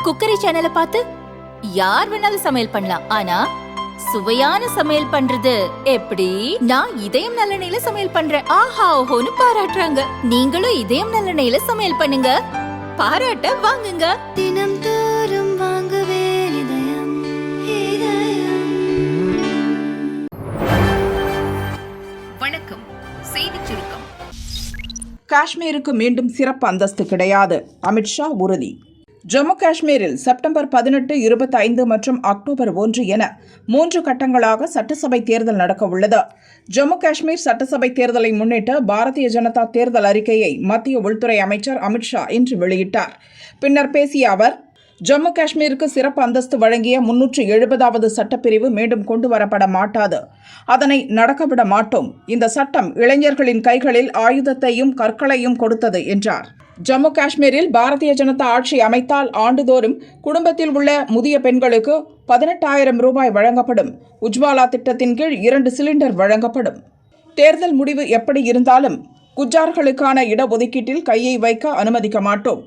Cookery சேனலை பார்த்து யார் வேணாலும் சமையல் பண்ணலாம். ஆனா சுவையான சமையல் பண்றது எப்படி? நான் இதயம் நல்லெண்ணெயில சமையல் பண்றேன். ஆஹா ஓஹோன்னு பாராட்டுறாங்க. நீங்களும் இதயம் நல்லெண்ணெயில சமையல் பண்ணுங்க, பாராட்ட வாங்குங்க. தினம் தோறும் வாங்குவே இதயம் இதயம். வணக்கம், செய்தி சுருக்கம். காஷ்மீருக்கு மீண்டும் சிறப்பு அந்தஸ்து கிடையாது, அமித்ஷா உறுதி. ஜம்மு காஷ்மீரில் செப்டம்பர் 18, 25 மற்றும் அக்டோபர் 1 என 3 கட்டங்களாக சட்டசபை தேர்தல் நடக்க உள்ளது. ஜம்மு காஷ்மீர் சட்டசபை தேர்தலை முன்னிட்டு பாரதிய ஜனதா தேர்தல் அறிக்கையை மத்திய உள்துறை அமைச்சர் அமித்ஷா இன்று வெளியிட்டார். பின்னர் பேசிய அவர், ஜம்மு காஷ்மீருக்கு சிறப்பு அந்தஸ்து வழங்கிய 370வது சட்டப்பிரிவு மீண்டும் கொண்டு வரப்பட மாட்டாது. அதனை நடக்கவிட மாட்டோம். இந்த சட்டம் இளைஞர்களின் கைகளில் ஆயுதத்தையும் கற்களையும் கொடுத்தது என்றார். ஜம்மு காஷ்மீரில் பாரதிய ஜனதா ஆட்சி அமைத்தால் ஆண்டுதோறும் குடும்பத்தில் உள்ள முதிய பெண்களுக்கு 18,000 ரூபாய் வழங்கப்படும். உஜ்வாலா திட்டத்தின் கீழ் 2 சிலிண்டர் வழங்கப்படும். தேர்தல் முடிவு எப்படி இருந்தாலும் குஜார்களுக்கான இடஒதுக்கீட்டில் கையை வைக்க அனுமதிக்க மாட்டோம்.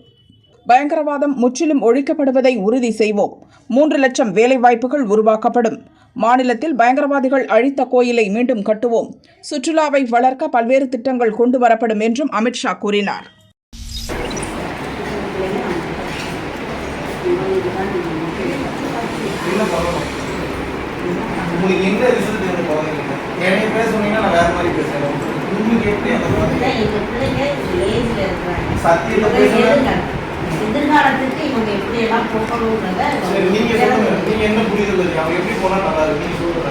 பயங்கரவாதம் முற்றிலும் ஒழிக்கப்படுவதை உறுதி செய்வோம். 3 லட்சம் வேலைவாய்ப்புகள் உருவாக்கப்படும். மாநிலத்தில் பயங்கரவாதிகள் அழித்த கோயிலை மீண்டும் கட்டுவோம். சுற்றுலாவை வளர்க்க பல்வேறு திட்டங்கள் கொண்டு வரப்படும் என்றும் அமித்ஷா கூறினார். உங்களுக்கு எந்த ரிசல்ட் வேணும் போகிறீங்க? நிறைய பேர் சொன்னீங்கன்னா நான் வேற மாதிரி பேசுறேன். உங்களுக்கு எப்படி அந்த சத்தியத்தை பேசுறேன். எதிர்காலத்துக்கு இவங்க எப்படி எல்லாம் போகணும்ன்றத நீங்க சொல்லுங்க. நீங்க என்ன புரிதல் இருக்கு? அவங்க எப்படி போனா நல்லா இருக்கு? நீங்க சொல்லுங்க.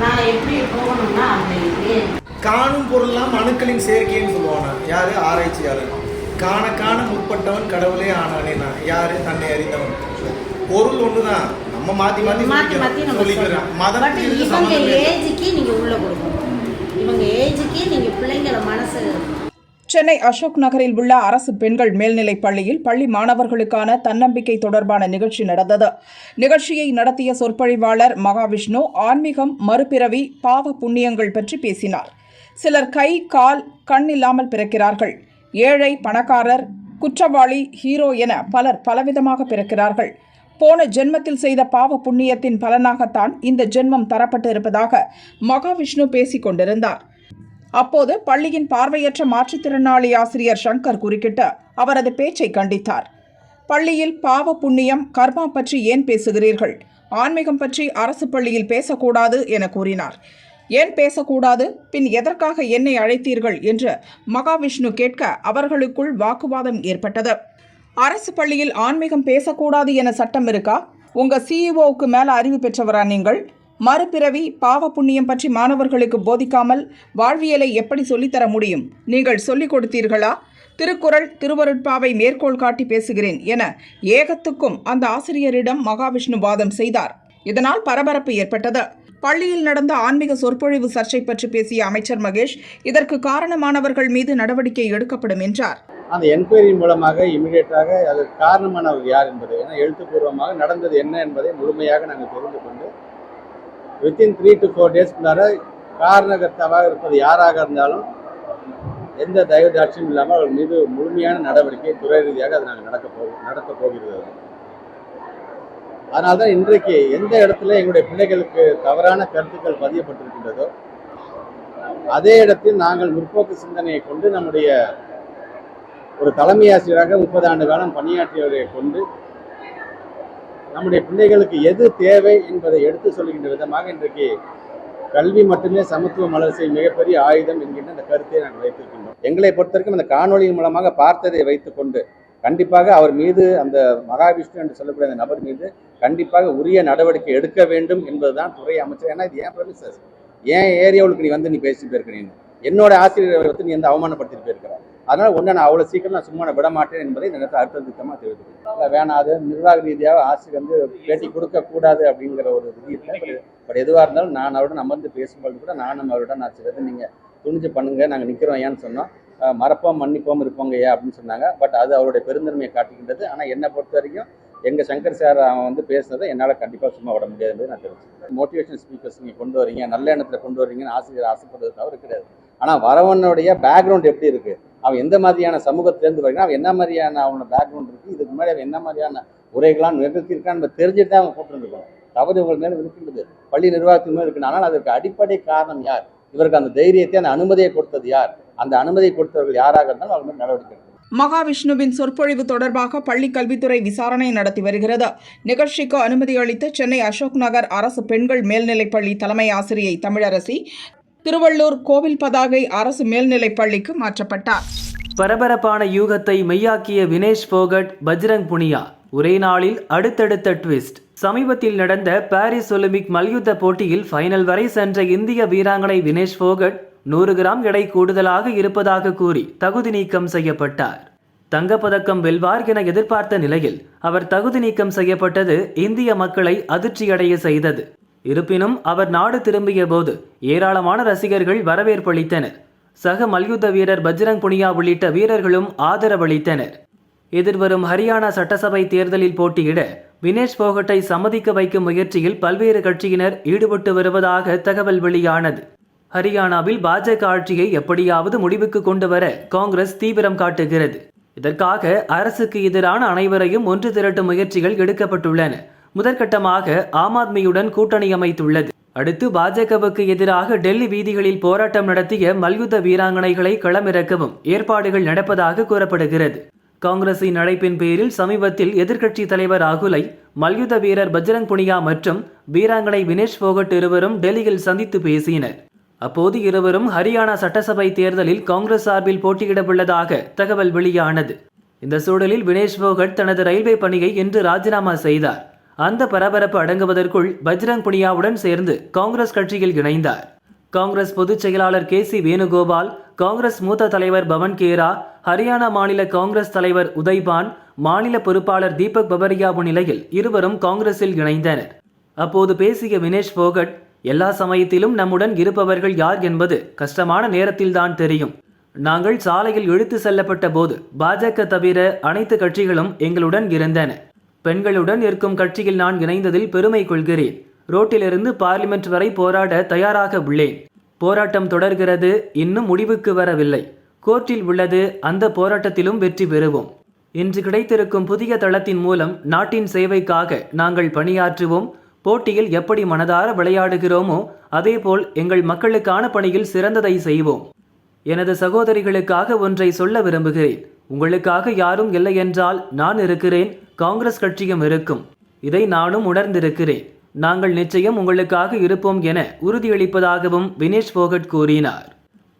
நான் எப்படி போகணும்னா அவங்க காணும் பொருள்லாம் அணுக்களின் சேர்க்கைன்னு சொல்லுவாங்க. யாரு? ஆராய்ச்சியாளர். காண முற்பட்டவன் கடவுளே ஆனானே. நான் யாரு? தன்னை அறிந்தவன். பொருள் ஒண்ணுதான், நம்ம மாத்தி சொல்லிக்கிறோம். மதம் இவங்க ஏஜுக்கு நீங்க உள்ள கொடுக்கணும். இவங்க ஏஜுக்கு நீங்க பிள்ளைங்கள மனசு. சென்னை அசோக் நகரில் உள்ள அரசு பெண்கள் மேல்நிலைப் பள்ளியில் பள்ளி மாணவர்களுக்கான தன்னம்பிக்கை தொடர்பான நிகழ்ச்சி நடந்தது. நிகழ்ச்சியை நடத்திய சொற்பொழிவாளர் மகாவிஷ்ணு ஆன்மீகம், மறுபிறவி, பாவ புண்ணியங்கள் பற்றி பேசினார். சிலர் கை, கால், கண் இல்லாமல் பிறக்கிறார்கள். ஏழை, பணக்காரர், குற்றவாளி, ஹீரோ என பலர் பலவிதமாக பிறக்கிறார்கள். போன ஜென்மத்தில் செய்த பாவ புண்ணியத்தின் பலனாகத்தான் இந்த ஜென்மம் தரப்பட்டு இருப்பதாக மகாவிஷ்ணு பேசிக் கொண்டிருந்தார். அப்போது பள்ளியின் பார்வையற்ற மாற்றுத்திறனாளி ஆசிரியர் சங்கர் குறுக்கிட்டு அவரது பேச்சை கண்டித்தார். பள்ளியில் பாவ புண்ணியம், கர்மா பற்றி ஏன் பேசுகிறீர்கள்? ஆன்மீகம் பற்றி அரசு பள்ளியில் பேசக்கூடாது என கூறினார். ஏன் பேசக்கூடாது? பின் எதற்காக என்னை அழைத்தீர்கள் என்று மகாவிஷ்ணு கேட்க அவர்களுக்குள் வாக்குவாதம் ஏற்பட்டது. அரசு பள்ளியில் ஆன்மீகம் பேசக்கூடாது என சட்டம் இருக்கா? உங்க சிஇஓவுக்கு மேல அறிவு பெற்றவரா நீங்கள்? மறுபிறவி, பாவ புண்ணியம் பற்றி மாணவர்களுக்கு போதிக்காமல் வாழ்வியலை எப்படி சொல்லித்தர முடியும்? நீங்கள் சொல்லிக் கொடுத்தீர்களா? திருக்குறள், திருவருட்பாவை மேற்கோள் காட்டி பேசுகிறேன் என ஏகத்துக்கும் அந்த ஆசிரியரிடம் மகாவிஷ்ணு வாதம் செய்தார். இதனால் பரபரப்பு ஏற்பட்டது. பள்ளியில் நடந்த ஆன்மீக சொற்பொழிவு சர்ச்சை பற்றி பேசிய அமைச்சர் மகேஷ், இதற்கு காரணமானவர்கள் மீது நடவடிக்கை எடுக்கப்படும் என்றார். அந்த என்கொயரி மூலமாக இமிடியேட்டாக அதற்கு காரணமானவர் யார் என்பதை, ஏன்னா எழுத்துப்பூர்வமாக நடந்தது என்ன என்பதை முழுமையாக நாங்கள் தெரிந்து கொண்டு வித்தின் 3 to 4 டேஸ்க்குள்ளார காரணகர்த்தாவாக இருப்பது யாராக இருந்தாலும் எந்த தயவுதாட்சியும் இல்லாமல் அவர்கள் மீது முழுமையான நடவடிக்கை துறை ரீதியாக அது நாங்கள் நடத்த போகிறது. அதனால்தான் இன்றைக்கு எந்த இடத்துல எங்களுடைய பிள்ளைகளுக்கு தவறான கருத்துக்கள் பதியப்பட்டிருக்கின்றதோ அதே இடத்தில் நாங்கள் முற்போக்கு சிந்தனையை கொண்டு நம்முடைய ஒரு தலைமை ஆசிரியராக 30 ஆண்டு காலம் பணியாற்றியவரை கொண்டு நம்முடைய பிள்ளைகளுக்கு எது தேவை என்பதை எடுத்து சொல்கின்ற விதமாக இன்றைக்கு கல்வி மட்டுமே சமத்துவம் வளர்ச்சி மிகப்பெரிய ஆயுதம் என்கின்ற அந்த கருத்தை நாங்கள் வைத்திருக்கின்றோம். எங்களை பொறுத்தவரைக்கும் அந்த காணொலியின் மூலமாக பார்த்ததை வைத்துக்கொண்டு கண்டிப்பாக அவர் மீது, அந்த மகாவிஷ்ணு என்று சொல்லக்கூடிய அந்த நபர் மீது கண்டிப்பாக உரிய நடவடிக்கை எடுக்க வேண்டும் என்பதுதான் துறை அமைச்சர். ஏன்னா இது ஏன் ப்ரமிசஸ், ஏன் ஏரியாவுக்கு நீ பேசிட்டு போயிருக்கிறீங்க, என்னோட ஆசிரியரை வந்து நீ அவமானப்படுத்திட்டு போயிருக்கிற, அதனால ஒன்றை நான் அவ்வளோ சீக்கிரம் நான் சும்மா விட மாட்டேன் என்பதை இந்த நேரத்தில் அர்த்த திட்டமாக தெரிவித்துக்கிறேன். வேணாம், அது நிர்வாக ரீதியாக ஆசிரியர் வந்து பேட்டி கொடுக்கக்கூடாது அப்படிங்கிற ஒரு விதி இல்லை. பட் எதுவாக இருந்தாலும் நான் அவருடன் அமர்ந்து பேசும்போது கூட நானும் அவருடன் ஆசிரியர் நீங்கள் துணிஞ்சு பண்ணுங்க, நாங்கள் நிற்கிறோம் ஏன்னு சொன்னோம். மறப்போம் மன்னிப்போம் இருப்போங்க ஏன் அப்படின்னு சொன்னாங்க. பட் அது அவருடைய பெருந்தன்மையை காட்டுகின்றது. ஆனால் என்னை பொறுத்த வரைக்கும் எங்கள் சங்கர் சார் அவன் வந்து பேசுனதை என்னால் கண்டிப்பாக சும்மா விட முடியாது. நான் தெரிவிச்சேன். மோட்டிவேஷன் ஸ்பீக்கர்ஸ் நீங்கள் கொண்டு வரீங்க, நல்ல எண்ணத்தில் கொண்டு வரீங்கன்னு ஆசிரியர் ஆசைப்படுறது தவிர கிடையாது. ஆனால் வரவனுடைய பேக்ரவுண்ட் எப்படி இருக்குது, அவன் எந்த மாதிரியான சமூகத்திலேருந்து வருகிறான், அவன் என்ன மாதிரியான அவனோட பேக்ரவுண்ட் இருக்குது, இதுக்கு முன்னாடி அவன் என்ன மாதிரியான உரைகளாம் நிகழ்த்தியிருக்கான்னு நம்ம தெரிஞ்சுட்டு தான் அவன் கூப்பிட்டுருக்கோம். தவறு இவர்கள் மேலே இருக்கின்றது, பள்ளி நிர்வாகத்தின் மேலே இருக்கு. ஆனால் அதற்கு அடிப்படை காரணம் யார், இவருக்கு அந்த தைரியத்தை அந்த அனுமதியை கொடுத்தது யார், அந்த அனுமதியை கொடுத்தவர்கள் யாராக இருந்தாலும் அவங்க மேல் நடவடிக்கை எடுக்கணும். மகாவிஷ்ணுவின் சொற்பொழிவு தொடர்பாக பள்ளி கல்வித்துறை விசாரணை நடத்தி வருகிறது. நிகழ்ச்சிக்கு அனுமதி அளித்த சென்னை அசோக் நகர் அரசு பெண்கள் மேல்நிலைப்பள்ளி தலைமை ஆசிரியை தமிழரசி திருவள்ளூர் கோவில் பதாகை அரசு மேல்நிலைப்பள்ளிக்கு மாற்றப்பட்டார். பரபரப்பான யூகத்தை மெய்யாக்கிய வினேஷ் போகட், பஜ்ரங் புனியா ஒரே நாளில் அடுத்தடுத்த ட்விஸ்ட். சமீபத்தில் நடந்த பாரிஸ் ஒலிம்பிக் மல்யுத்த போட்டியில் ஃபைனல் வரை சென்ற இந்திய வீராங்கனை வினேஷ் போகட் 100 கிராம் எடை கூடுதலாக இருப்பதாக கூறி தகுதி நீக்கம் செய்யப்பட்டார். தங்கப்பதக்கம் வெல்வார் என எதிர்பார்த்த நிலையில் அவர் தகுதி நீக்கம் செய்யப்பட்டது இந்திய மக்களை அதிர்ச்சியடைய செய்தது. இருப்பினும் அவர் நாடு திரும்பிய போது ஏராளமான ரசிகர்கள் வரவேற்பளித்தனர். சக மல்யுத்த வீரர் பஜ்ரங் புனியா உள்ளிட்ட வீரர்களும் ஆதரவளித்தனர். எதிர்வரும் ஹரியானா சட்டசபை தேர்தலில் போட்டியிட வினேஷ் போகட்டை சம்மதிக்க வைக்கும் முயற்சியில் பல்வேறு கட்சியினர் ஈடுபட்டு வருவதாக தகவல் வெளியானது. ஹரியானாவில் பாஜக ஆட்சியை எப்படியாவது முடிவுக்கு கொண்டு வர காங்கிரஸ் தீவிரம் காட்டுகிறது. இதற்காக அரசுக்கு எதிரான அனைவரையும் ஒன்று திரட்டும் முயற்சிகள் எடுக்கப்பட்டுள்ளன. முதற்கட்டமாக ஆம் ஆத்மியுடன் கூட்டணி அமைத்துள்ளது. அடுத்து பாஜகவுக்கு எதிராக டெல்லி வீதிகளில் போராட்டம் நடத்திய மல்யுத்த வீராங்கனைகளை களமிறக்கவும் ஏற்பாடுகள் நடப்பதாக கூறப்படுகிறது. காங்கிரசின் அழைப்பின் பேரில் சமீபத்தில் எதிர்க்கட்சி தலைவர் ராகுலை மல்யுத்த வீரர் பஜ்ரங் புனியா மற்றும் வீராங்கனை வினேஷ் போகட் இருவரும் டெல்லியில் சந்தித்து பேசினர். அப்போது இருவரும் ஹரியானா சட்டசபை தேர்தலில் காங்கிரஸ் சார்பில் போட்டியிடவுள்ளதாக தகவல் வெளியானது. இந்த சூழலில் வினேஷ் போகட் தனது ரயில்வே பணியை இன்று ராஜினாமா செய்தார். அந்த பரபரப்பு அடங்குவதற்குள் பஜ்ரங் புனியாவுடன் சேர்ந்து காங்கிரஸ் கட்சியில் இணைந்தார். காங்கிரஸ் பொதுச் செயலாளர் KC வேணுகோபால், காங்கிரஸ் மூத்த தலைவர் பவன் கேரா, ஹரியானா மாநில காங்கிரஸ் தலைவர் உதய்பான், மாநில பொறுப்பாளர் தீபக் பபரியா முன்னிலையில் இருவரும் காங்கிரஸில் இணைந்தனர். அப்போது பேசிய வினேஷ் போகட், எல்லா சமயத்திலும் நம்முடன் இருப்பவர்கள் யார் என்பது கஷ்டமான நேரத்தில்தான் தெரியும். நாங்கள் சாலையில் இழுத்து செல்லப்பட்ட போது பாஜக தவிர அனைத்து கட்சிகளும் எங்களுடன் இருந்தன. பெண்களுடன் இருக்கும் கட்சியில் நான் இணைந்ததில் பெருமை கொள்கிறேன். ரோட்டிலிருந்து பார்லிமெண்ட் வரை போராட தயாராக உள்ளேன். போராட்டம் தொடர்கிறது, இன்னும் முடிவுக்கு வரவில்லை. கோர்ட்டில் உள்ளது, அந்த போராட்டத்திலும் வெற்றி பெறுவோம். இன்று கிடைத்திருக்கும் புதிய தளத்தின் மூலம் நாட்டின் சேவைக்காக நாங்கள் பணியாற்றுவோம். போட்டியில் எப்படி மனதார விளையாடுகிறோமோ அதேபோல் எங்கள் மக்களுக்கான பணியில் சிறந்ததை செய்வோம். எனது சகோதரிகளுக்காக ஒன்றை சொல்ல விரும்புகிறேன். உங்களுக்காக யாரும் இல்லை என்றால் நான் இருக்கிறேன், காங்கிரஸ் கட்சியும் இருக்கும். இதை நானும் உணர்ந்திருக்கிறேன். நாங்கள் நிச்சயம் உங்களுக்காக இருப்போம் என உறுதியளிப்பதாகவும் வினேஷ் போகட் கூறினார்.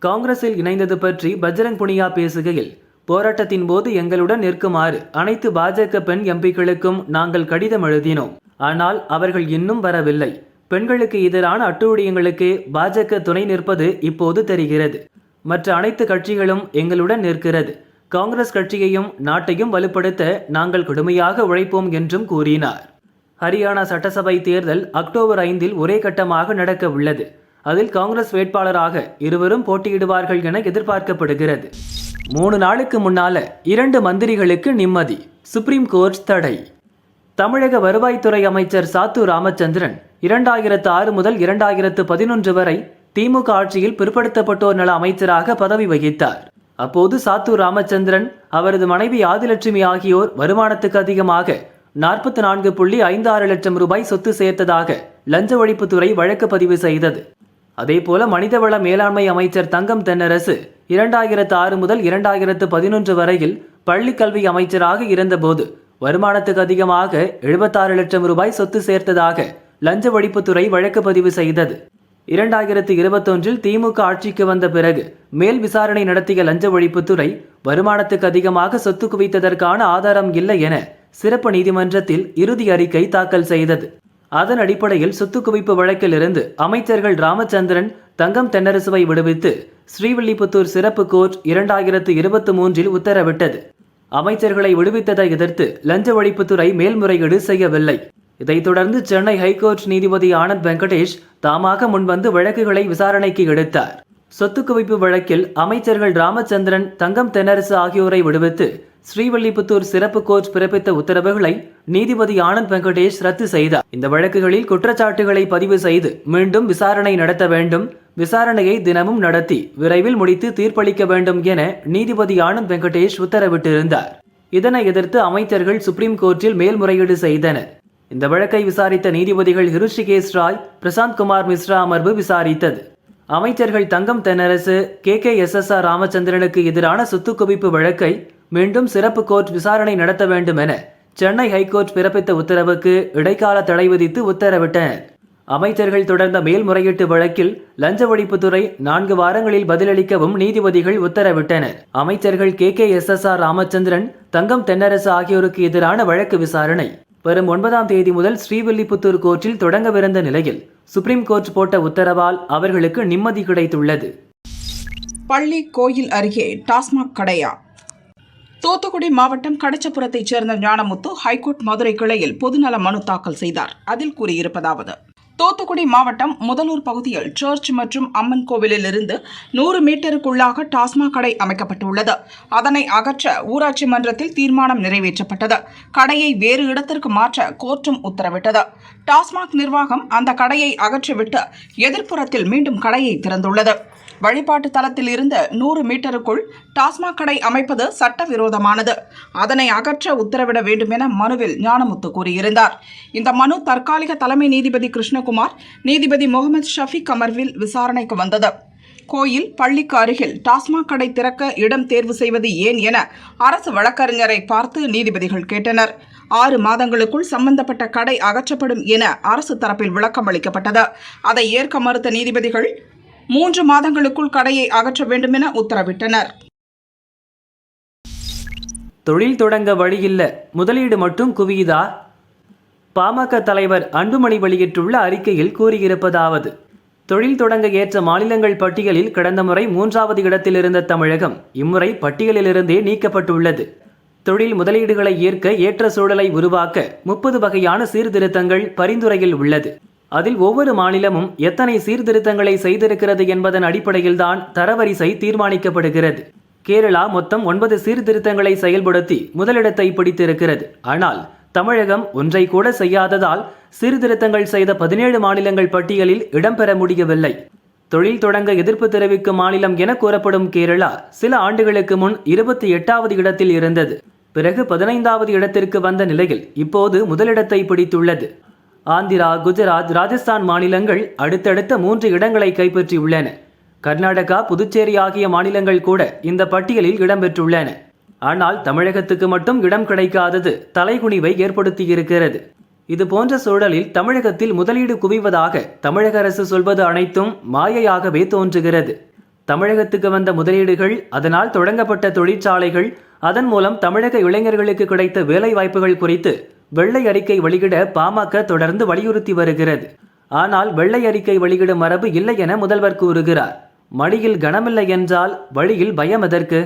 காங்கிரஸில் இணைந்தது பற்றி பஜ்ரங் புனியா பேசுகையில், போராட்டத்தின் போது எங்களுடன் நிற்குமாறு அனைத்து பாஜக பெண் எம்பிக்களுக்கும் நாங்கள் கடிதம் எழுதினோம். ஆனால் அவர்கள் இன்னும் வரவில்லை. பெண்களுக்கு எதிரான அட்டூழியங்களுக்கு பாஜக துணை நிற்பது இப்போது தெரிகிறது. மற்ற அனைத்து கட்சிகளும் எங்களுடன் நிற்கிறது. காங்கிரஸ் கட்சியையும் நாட்டையும் வலுப்படுத்த நாங்கள் கடுமையாக உழைப்போம் என்றும் கூறினார். ஹரியானா சட்டசபை தேர்தல் அக்டோபர் 5 ஒரே கட்டமாக நடக்க உள்ளது. அதில் காங்கிரஸ் வேட்பாளராக இருவரும் போட்டியிடுவார்கள் என எதிர்பார்க்கப்படுகிறது. 3 நாளுக்கு முன்னால 2 மந்திரிகளுக்கு நிம்மதி, சுப்ரீம் கோர்ட் தடை. தமிழக வருவாய்த்துறை அமைச்சர் சாத்தூர் ராமச்சந்திரன் 2006 முதல் 2011 வரை திமுக ஆட்சியில் பிற்படுத்தப்பட்டோர் நல அமைச்சராக பதவி வகித்தார். அப்போது சாத்தூர் ராமச்சந்திரன், அவரது மனைவி ஆதிலட்சுமி ஆகியோர் வருமானத்துக்கு அதிகமாக 44.56 லட்சம் ரூபாய் சொத்து சேர்த்ததாக லஞ்ச ஒழிப்புத்துறை வழக்கு பதிவு செய்தது. அதேபோல மனிதவள மேலாண்மை அமைச்சர் தங்கம் தென்னரசு 2006 முதல் 2011 வரையில் பள்ளி கல்வி அமைச்சராக இருந்தபோது வருமானத்துக்கு அதிகமாக 76 லட்சம் ரூபாய் சொத்து சேர்த்ததாக லஞ்ச ஒழிப்புத்துறை வழக்கு பதிவு செய்தது. 2021 திமுக ஆட்சிக்கு வந்த பிறகு மேல் விசாரணை நடத்திய லஞ்ச ஒழிப்புத்துறை வருமானத்துக்கு அதிகமாக சொத்து குவித்ததற்கான ஆதாரம் இல்லை என சிறப்பு நீதிமன்றத்தில் இறுதி அறிக்கை தாக்கல் செய்தது. அதன் அடிப்படையில் சொத்து குவிப்பு வழக்கிலிருந்து அமைச்சர்கள் ராமச்சந்திரன், தங்கம் தென்னரசுவை விடுவித்து ஸ்ரீவில்லிபுத்தூர் சிறப்பு கோர்ட் 2023 உத்தரவிட்டது. அமைச்சர்களை விடுவித்ததை எதிர்த்து லஞ்ச ஒழிப்புத்துறை மேல்முறையீடு செய்யவில்லை. இதைத் தொடர்ந்து சென்னை ஹைகோர்ட் நீதிபதி ஆனந்த் வெங்கடேஷ் தாமாக முன்வந்து வழக்குகளை விசாரணைக்கு எடுத்தார். சொத்து குவிப்பு வழக்கில் அமைச்சர்கள் ராமச்சந்திரன், தங்கம் தென்னரசு ஆகியோரை விடுவித்து ஸ்ரீவில்லிபுத்தூர் சிறப்பு கோர்ட் பிறப்பித்த உத்தரவுகளை நீதிபதி ஆனந்த் வெங்கடேஷ் ரத்து செய்தார். இந்த வழக்குகளில் குற்றச்சாட்டுகளை பதிவு செய்து மீண்டும் விசாரணை நடத்த வேண்டும், விசாரணையை தினமும் நடத்தி விரைவில் முடித்து தீர்ப்பளிக்க வேண்டும் என நீதிபதி ஆனந்த் வெங்கடேஷ் உத்தரவிட்டிருந்தார். இதனை எதிர்த்து அமைச்சர்கள் சுப்ரீம் கோர்ட்டில் மேல்முறையீடு செய்தனர். இந்த வழக்கை விசாரித்த நீதிபதிகள் ஹிருஷிகேஷ் ராய், பிரசாந்த் குமார் மிஸ்ரா அமர்வு விசாரித்தது. அமைச்சர்கள் தங்கம் தென்னரசு, KKSSR ராமச்சந்திரனுக்கு எதிரான சொத்து குவிப்பு வழக்கை மீண்டும் சிறப்பு கோர்ட் விசாரணை நடத்த வேண்டும் என சென்னை ஹைகோர்ட் பிறப்பித்த உத்தரவுக்கு இடைக்கால தடை விதித்து உத்தரவிட்டனர். அமைச்சர்கள் தொடர்ந்த மேல்முறையீட்டு வழக்கில் லஞ்ச ஒழிப்புத்துறை 4 வாரங்களில் பதிலளிக்கவும் நீதிபதிகள் உத்தரவிட்டனர். அமைச்சர்கள் KKSSR ராமச்சந்திரன், தங்கம் தென்னரசு ஆகியோருக்கு எதிரான வழக்கு விசாரணை வரும் 9ஆம் தேதி முதல் ஸ்ரீவில்லிபுத்தூர் கோர்ட்டில் தொடங்கவிருந்த நிலையில் சுப்ரீம் கோர்ட் போட்ட உத்தரவால் அவர்களுக்கு நிம்மதி கிடைத்துள்ளது. பள்ளி கோயில் அருகே டாஸ்மாக் கடையா? தூத்துக்குடி மாவட்டம் கடச்சபுரத்தைச் சேர்ந்த ஞானமுத்து ஹைகோர்ட் மதுரை கிளையில் பொதுநல மனு தாக்கல் செய்தார். அதில் கூறியிருப்பதாவது: தூத்துக்குடி மாவட்டம் முதலூர் பகுதியில் சர்ச் மற்றும் அம்மன் கோவிலில் இருந்து 100 மீட்டருக்குள்ளாக டாஸ்மாக் கடை அமைக்கப்பட்டுள்ளது. அதனை அகற்ற ஊராட்சி மன்றத்தில் தீர்மானம் நிறைவேற்றப்பட்டது. கடையை வேறு இடத்திற்கு மாற்ற கோர்ட்டும் உத்தரவிட்டது. டாஸ்மாக் நிர்வாகம் அந்த கடையை அகற்றிவிட்டு எதிர்ப்புறத்தில் மீண்டும் கடையை திறந்துள்ளது. வழிபாட்டு தலத்தில் இருந்து 100 மீட்டருக்குள் டாஸ்மாக் கடை அமைப்பது சட்டவிரோதமானது. அதனை அகற்ற உத்தரவிட வேண்டும் என மனுவில் ஞானமுத்து கூறியிருந்தார். இந்த மனு தற்காலிக தலைமை நீதிபதி கிருஷ்ணகுமார், நீதிபதி முகமது ஷஃபீக் அமர்வில் விசாரணைக்கு வந்தது. கோயில், பள்ளிக்கு அருகில் டாஸ்மாக் கடை திறக்க இடம் தேர்வு செய்வது ஏன் என அரசு வழக்கறிஞரை பார்த்து நீதிபதிகள் கேட்டனர். 6 மாதங்களுக்குள் சம்பந்தப்பட்ட கடை அகற்றப்படும் என அரசு தரப்பில் விளக்கம் அளிக்கப்பட்டது. அதை ஏற்க மறுத்த நீதிபதிகள் 3 மாதங்களுக்குள் கடையை அகற்ற வேண்டும் என உத்தரவிட்டனர். தொழில் தொடங்க வழியில்ல, முதலீடு மட்டும் குவியுதா? பாமக தலைவர் அன்புமணி வெளியிட்டுள்ள அறிக்கையில் கூறியிருப்பதாவது: தொழில் தொடங்க ஏற்ற மாநிலங்கள் பட்டியலில் கடந்த முறை 3வது இடத்தில் இருந்த தமிழகம் இம்முறை பட்டியலிலிருந்தே நீக்கப்பட்டுள்ளது. தொழில் முதலீடுகளை ஏற்க ஏற்ற சூழலை உருவாக்க 30 வகையான சீர்திருத்தங்கள் பரிந்துரையில் உள்ளது. அதில் ஒவ்வொரு மாநிலமும் எத்தனை சீர்திருத்தங்களை செய்திருக்கிறது என்பதன் அடிப்படையில்தான் தரவரிசை தீர்மானிக்கப்படுகிறது. கேரளா மொத்தம் 9 சீர்திருத்தங்களை செயல்படுத்தி முதலிடத்தை பிடித்திருக்கிறது. ஆனால் தமிழகம் ஒன்றை கூட செய்யாததால் சீர்திருத்தங்கள் செய்த 17 மாநிலங்கள் பட்டியலில் இடம்பெற முடியவில்லை. தொழில் தொடங்க எதிர்ப்பு தெரிவிக்கும் மாநிலம் என கூறப்படும் கேரளா சில ஆண்டுகளுக்கு முன் 28வது இடத்தில் இருந்தது. பிறகு 15வது இடத்திற்கு வந்த நிலையில் இப்போது முதலிடத்தை பிடித்துள்ளது. ஆந்திரா, குஜராத், ராஜஸ்தான் மாநிலங்கள் அடுத்தடுத்த 3 இடங்களை கைப்பற்றியுள்ளன. கர்நாடகா, புதுச்சேரி ஆகிய மாநிலங்கள் கூட இந்த பட்டியலில் இடம்பெற்றுள்ளன. ஆனால் தமிழகத்துக்கு மட்டும் இடம் கிடைக்காதது தலைகுனிவை ஏற்படுத்தியிருக்கிறது. இது போன்ற சூழலில் தமிழகத்தில் முதலீடு குவிவதாக தமிழக அரசு சொல்வது அனைத்தும் மாயையாகவே தோன்றுகிறது. தமிழகத்துக்கு வந்த முதலீடுகள், அதனால் தொடங்கப்பட்ட தொழிற்சாலைகள், அதன் மூலம் தமிழக இளைஞர்களுக்கு கிடைத்த வேலை வாய்ப்புகள் குறித்து வெள்ளை அறிக்கை வெளியிட பாமக தொடர்ந்து வலியுறுத்தி வருகிறது. ஆனால் வெள்ளை அறிக்கை வெளியிடும் மரபு இல்லை என முதல்வர் கூறுகிறார். மடியில் கனமில்லை என்றால் வழியில் பயம் எதற்கு?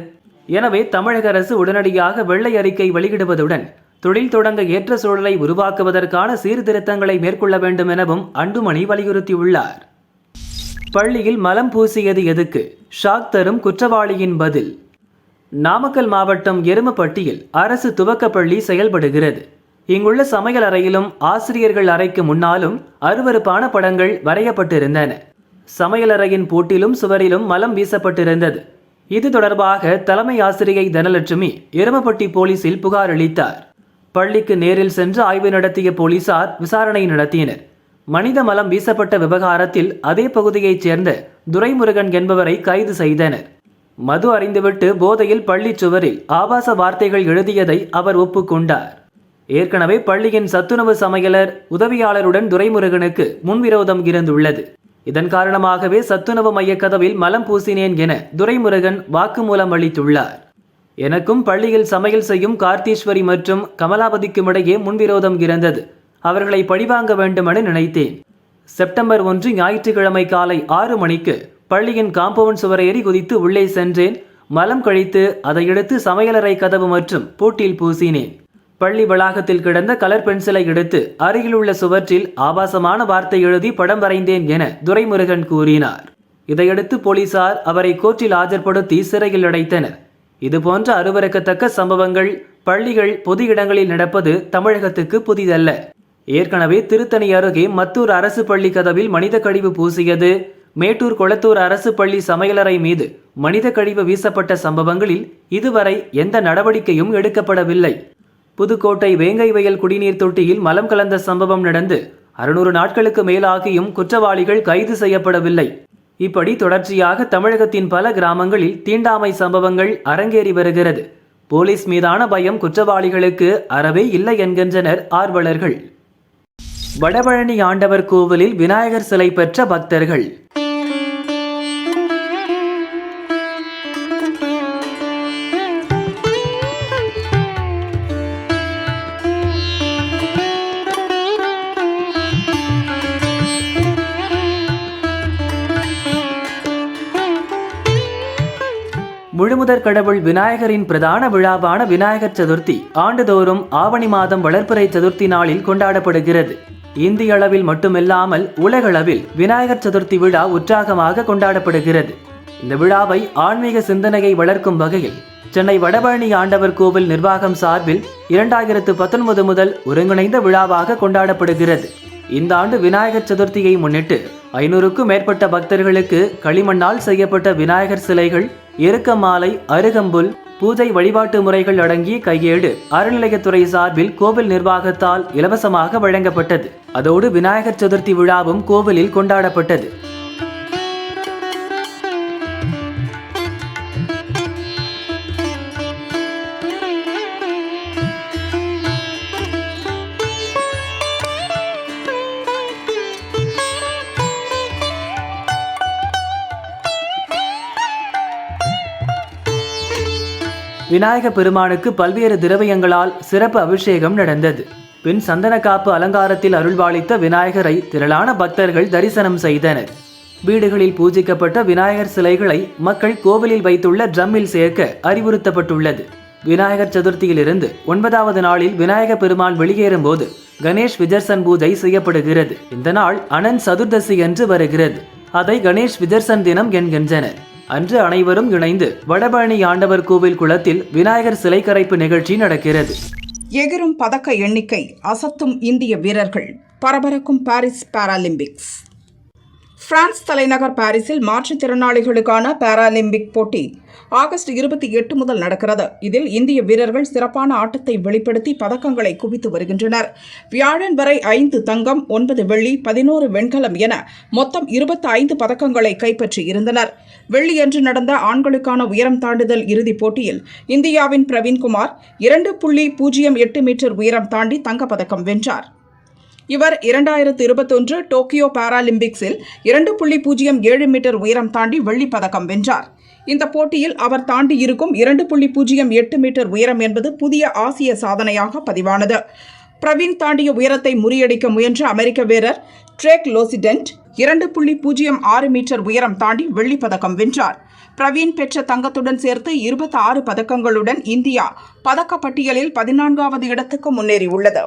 எனவே தமிழக அரசு உடனடியாக வெள்ளை அறிக்கை வெளியிடுவதுடன் தொழில் தொடங்க ஏற்ற சூழலை உருவாக்குவதற்கான சீர்திருத்தங்களை மேற்கொள்ள வேண்டும் எனவும் அன்புமணி வலியுறுத்தியுள்ளார். பள்ளியில் மலம் பூசியது எதுக்கு? ஷாக் தரும் குற்றவாளியின் பதில். நாமக்கல் மாவட்டம் எருமப்பட்டியில் அரசு துவக்கப்பள்ளி செயல்படுகிறது. இங்குள்ள சமையல் அறையிலும் ஆசிரியர்கள் அறைக்கு முன்னாலும் அருவருப்பான படங்கள் வரையப்பட்டிருந்தன. சமையலறையின் பூட்டிலும் சுவரிலும் மலம் வீசப்பட்டிருந்தது. இது தொடர்பாக தலைமை ஆசிரியை தனலட்சுமி எருமப்பட்டி போலீசில் புகார் அளித்தார். பள்ளிக்கு நேரில் சென்று ஆய்வு நடத்திய போலீசார் விசாரணை நடத்தினர். மனித மலம் வீசப்பட்ட விவகாரத்தில் அதே பகுதியைச் சேர்ந்த துரைமுருகன் என்பவரை கைது செய்தனர். மது அறிந்துவிட்டு போதையில் பள்ளி சுவரில் ஆபாச வார்த்தைகள் எழுதியதை அவர் ஒப்புக்கொண்டார். ஏற்கனவே பள்ளியின் சத்துணவு சமையலர் உதவியாளருடன் துரைமுருகனுக்கு முன்விரோதம் இருந்துள்ளது. இதன் காரணமாகவே சத்துணவு மைய கதவில் மலம் பூசினேன் என துரைமுருகன் வாக்குமூலம் அளித்துள்ளார். எனக்கும் பள்ளியில் சமையல் செய்யும் கார்த்தீஸ்வரி மற்றும் கமலாபதிக்கும் இடையே முன்விரோதம் இருந்தது. அவர்களை பழிவாங்க வேண்டுமென நினைத்தேன். செப்டம்பர் 1 ஞாயிற்றுக்கிழமை காலை 6 மணிக்கு பள்ளியின் காம்பவுண்ட் சுவரேறி குதித்து உள்ளே சென்றேன். மலம் கழித்து அதையடுத்து சமையலறை கதவு மற்றும் பூட்டில் பூசினேன். பள்ளி வளாகத்தில் கிடந்த கலர் பென்சிலை எடுத்து அருகிலுள்ள சுவற்றில் ஆபாசமான வார்த்தை எழுதி படம் வரைந்தேன் என துரைமுருகன் கூறினார். இதையடுத்து போலீசார் அவரை கோர்ட்டில் ஆஜர்படுத்தி சிறையில் அடைத்தனர். இதுபோன்ற அருவருக்கத்தக்க சம்பவங்கள் பள்ளிகள், பொது இடங்களில் நடப்பது தமிழகத்துக்கு புதிதல்ல. ஏற்கனவே திருத்தணி அருகே மத்தூர் அரசு பள்ளி கதவில் மனித கழிவு பூசியது, மேட்டூர் கொளத்தூர் அரசு பள்ளி சமையலறை மீது மனித கழிவு வீசப்பட்ட சம்பவங்களில் இதுவரை எந்த நடவடிக்கையும் எடுக்கப்படவில்லை. புதுக்கோட்டை வேங்கை வயல் குடிநீர் தொட்டியில் மலம் கலந்த சம்பவம் நடந்து 600 நாட்களுக்கு மேலாகியும் குற்றவாளிகள் கைது செய்யப்படவில்லை. இப்படி தொடர்ச்சியாக தமிழகத்தின் பல கிராமங்களில் தீண்டாமை சம்பவங்கள் அரங்கேறி வருகிறது. போலீஸ் மீதான பயம் குற்றவாளிகளுக்கு அறவே இல்லை என்கின்றனர் ஆர்வலர்கள். வடபழனி ஆண்டவர் கோவிலில் விநாயகர் சிலை பெற்ற பக்தர்கள். முழுமுதற் கடவுள் விநாயகரின் பிரதான விழாவான விநாயகர் சதுர்த்தி ஆண்டுதோறும் ஆவணி மாதம் வளர்பிறை சதுர்த்தி நாளில் கொண்டாடப்படுகிறது. இந்திய அளவில் மட்டுமில்லாமல் உலகளவில் விநாயகர் சதுர்த்தி விழா உற்சாகமாக கொண்டாடப்படுகிறது. இந்த விழாவை ஆன்மீக சிந்தனையை வளர்க்கும் வகையில் சென்னை வடபழனி ஆண்டவர் கோவில் நிர்வாகம் சார்பில் 2019 முதல் ஒருங்கிணைந்த விழாவாக கொண்டாடப்படுகிறது. இந்த ஆண்டு விநாயகர் சதுர்த்தியை முன்னிட்டு 500க்கும் மேற்பட்ட பக்தர்களுக்கு களிமண்ணால் செய்யப்பட்ட விநாயகர் சிலைகள், எருக்க மாலை, அருகம்புல், பூஜை வழிபாட்டு முறைகள் அடங்கிய கையேடு அறநிலையத்துறை சார்பில் கோவில் நிர்வாகத்தால் இலவசமாக வழங்கப்பட்டது. அதோடு விநாயகர் சதுர்த்தி விழாவும் கோவிலில் கொண்டாடப்பட்டது. விநாயக பெருமானுக்கு பல்வேறு திரவியங்களால் சிறப்பு அபிஷேகம் நடந்தது. பின் சந்தனக்காப்பு அலங்காரத்தில் அருள்பாலித்த விநாயகரை திரளான பக்தர்கள் தரிசனம் செய்தனர். வீடுகளில் பூஜிக்கப்பட்ட விநாயகர் சிலைகளை மக்கள் கோவிலில் வைத்துள்ள ட்ரம்மில் சேர்க்க அறிவுறுத்தப்பட்டுள்ளது. விநாயகர் சதுர்த்தியிலிருந்து 9வது நாளில் விநாயக பெருமான் வெளியேறும் போது கணேஷ் விஜர்சன் பூஜை செய்யப்படுகிறது. இந்த நாள் அனந்த் சதுர்தசி என்று வருகிறது. அதை கணேஷ் விஜர்சன் தினம் என்கின்றனர். அன்று அனைவரும் இணைந்து வடபழனி ஆண்டவர் கோவில் குளத்தில் விநாயகர் சிலை கரைப்பு நிகழ்ச்சி நடக்கிறது. எகிரும் பதக்க எண்ணிக்கை, அசத்தும் இந்திய வீரர்கள், பரபரக்கும் பாரிஸ் பாராலிம்பிக்ஸ். பிரான்ஸ் தலைநகர் பாரிஸில் மாற்றுத்திறனாளிகளுக்கான பாராலிம்பிக் போட்டி ஆகஸ்ட் 28 முதல் நடக்கிறது. இதில் இந்திய வீரர்கள் சிறப்பான ஆட்டத்தை வெளிப்படுத்தி பதக்கங்களை குவித்து வருகின்றனர். வியாழன் வரை 5 தங்கம், 9 வெள்ளி, 11 வெண்கலம் என மொத்தம் 25 பதக்கங்களை கைப்பற்றி இருந்தனர். வெள்ளியன்று நடந்த ஆண்களுக்கான உயரம் தாண்டுதல் இறுதிப் போட்டியில் இந்தியாவின் பிரவீன்குமார் 2.08 மீட்டர் உயரம் தாண்டி தங்கப்பதக்கம் வென்றார். இவர் 2021 டோக்கியோ பாராலிம்பிக்ஸில் 2.07 மீட்டர் உயரம் தாண்டி வெள்ளிப் பதக்கம் வென்றார். இந்த போட்டியில் அவர் தாண்டி இருக்கும் 2.08 மீட்டர் உயரம் என்பது புதிய ஆசிய சாதனையாக பதிவானது. பிரவீன் தாண்டிய உயரத்தை முறியடிக்க முயன்ற அமெரிக்க வீரர் ட்ரேக் லோசிடென்ட் 2.06 மீட்டர் உயரம் தாண்டி வெள்ளிப் பதக்கம் வென்றார். பிரவீன் பெற்ற தங்கத்துடன் சேர்த்து 26 பதக்கங்களுடன் இந்தியா பதக்கப்பட்டியலில் 14வது இடத்துக்கு முன்னேறியுள்ளது.